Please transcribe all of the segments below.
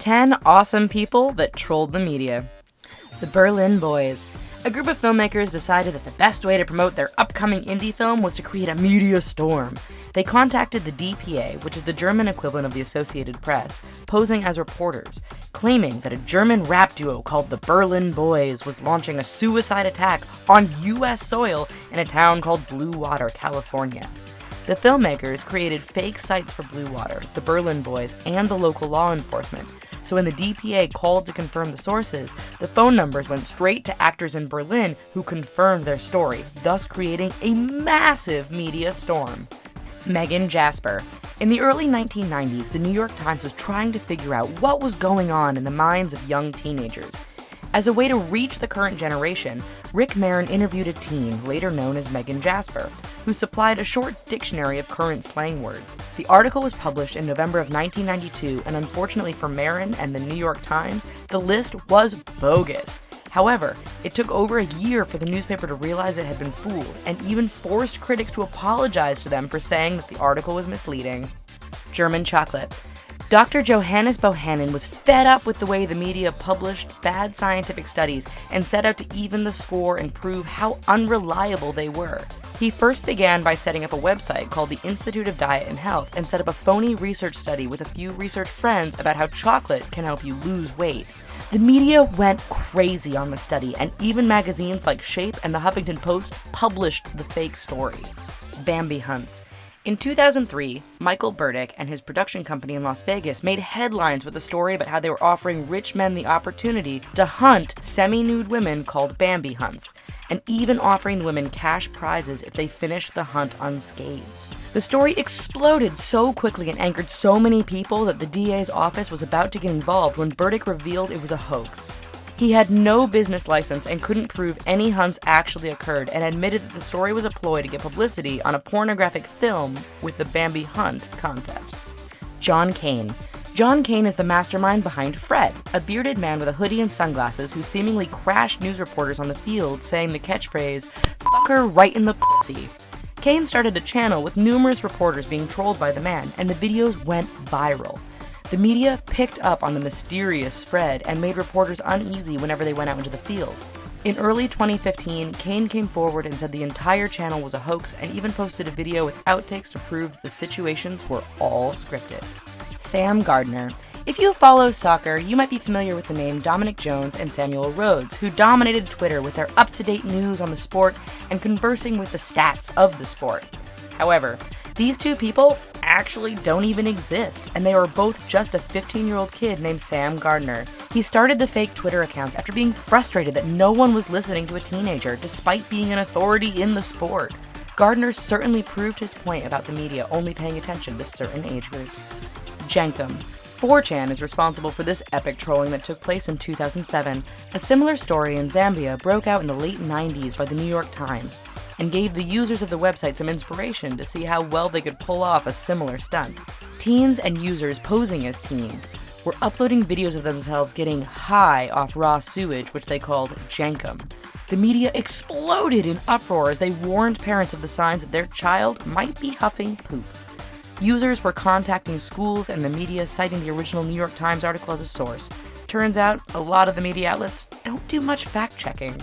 10 awesome people that trolled the media. The Berlin Boys. A group of filmmakers decided that the best way to promote their upcoming indie film was to create a media storm. They contacted the DPA, which is the German equivalent of the Associated Press, posing as reporters, claiming that a German rap duo called the Berlin Boys was launching a suicide attack on US soil in a town called Blue Water, California. The filmmakers created fake sites for Blue Water, the Berlin Boys, and the local law enforcement. So when the DPA called to confirm the sources, the phone numbers went straight to actors in Berlin who confirmed their story, thus creating a massive media storm. Megan Jasper. In the early 1990s, the New York Times was trying to figure out what was going on in the minds of young teenagers. As a way to reach the current generation, Rick Marin interviewed a teen, later known as Megan Jasper, who supplied a short dictionary of current slang words. The article was published in November of 1992, and unfortunately for Marin and the New York Times, the list was bogus. However, it took over a year for the newspaper to realize it had been fooled, and even forced critics to apologize to them for saying that the article was misleading. German chocolate. Dr. Johannes Bohannon was fed up with the way the media published bad scientific studies and set out to even the score and prove how unreliable they were. He first began by setting up a website called the Institute of Diet and Health and set up a phony research study with a few research friends about how chocolate can help you lose weight. The media went crazy on the study, and even magazines like Shape and the Huffington Post published the fake story. Bambi hunts. In 2003, Michael Burdick and his production company in Las Vegas made headlines with a story about how they were offering rich men the opportunity to hunt semi-nude women called Bambi hunts, and even offering the women cash prizes if they finished the hunt unscathed. The story exploded so quickly and angered so many people that the DA's office was about to get involved when Burdick revealed it was a hoax. He had no business license and couldn't prove any hunts actually occurred, and admitted that the story was a ploy to get publicity on a pornographic film with the Bambi hunt concept. John Kane. John Kane is the mastermind behind Fred, a bearded man with a hoodie and sunglasses who seemingly crashed news reporters on the field saying the catchphrase, "Fuck her right in the pussy." Kane started a channel with numerous reporters being trolled by the man, and the videos went viral. The media picked up on the mysterious Fred and made reporters uneasy whenever they went out into the field. In early 2015, Kane came forward and said the entire channel was a hoax, and even posted a video with outtakes to prove that the situations were all scripted. Sam Gardner. If you follow soccer, you might be familiar with the name Dominic Jones and Samuel Rhodes, who dominated Twitter with their up-to-date news on the sport and conversing with the stats of the sport. However, these two people actually don't even exist, and they were both just a 15-year-old kid named Sam Gardner. He started the fake Twitter accounts after being frustrated that no one was listening to a teenager, despite being an authority in the sport. Gardner certainly proved his point about the media only paying attention to certain age groups. Jenkum. 4chan is responsible for this epic trolling that took place in 2007. A similar story in Zambia broke out in the late 90s by the New York Times, and gave the users of the website some inspiration to see how well they could pull off a similar stunt. Teens and users posing as teens were uploading videos of themselves getting high off raw sewage, which they called jankum. The media exploded in uproar as they warned parents of the signs that their child might be huffing poop. Users were contacting schools and the media, citing the original New York Times article as a source. Turns out, a lot of the media outlets don't do much fact-checking.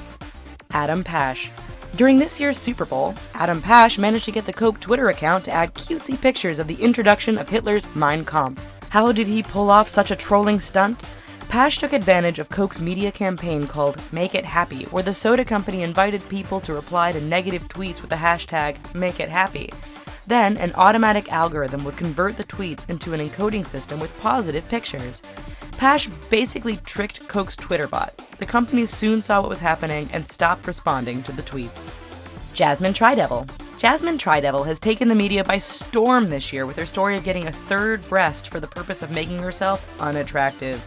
Adam Pash. During this year's Super Bowl, Adam Pash managed to get the Coke Twitter account to add cutesy pictures of the introduction of Hitler's Mein Kampf. How did he pull off such a trolling stunt? Pash took advantage of Coke's media campaign called Make It Happy, where the soda company invited people to reply to negative tweets with the hashtag #MakeItHappy. Then, an automatic algorithm would convert the tweets into an encoding system with positive pictures. Pash basically tricked Coke's Twitter bot. The company soon saw what was happening and stopped responding to the tweets. Jasmine Tridevil. Jasmine Tridevil has taken the media by storm this year with her story of getting a third breast for the purpose of making herself unattractive.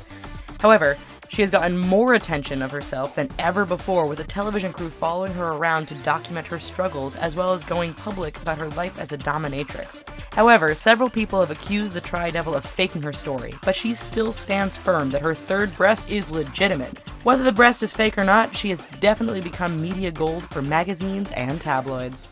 However, she has gotten more attention of herself than ever before, with a television crew following her around to document her struggles, as well as going public about her life as a dominatrix. However, several people have accused the Tridevil of faking her story, but she still stands firm that her third breast is legitimate. Whether the breast is fake or not, she has definitely become media gold for magazines and tabloids.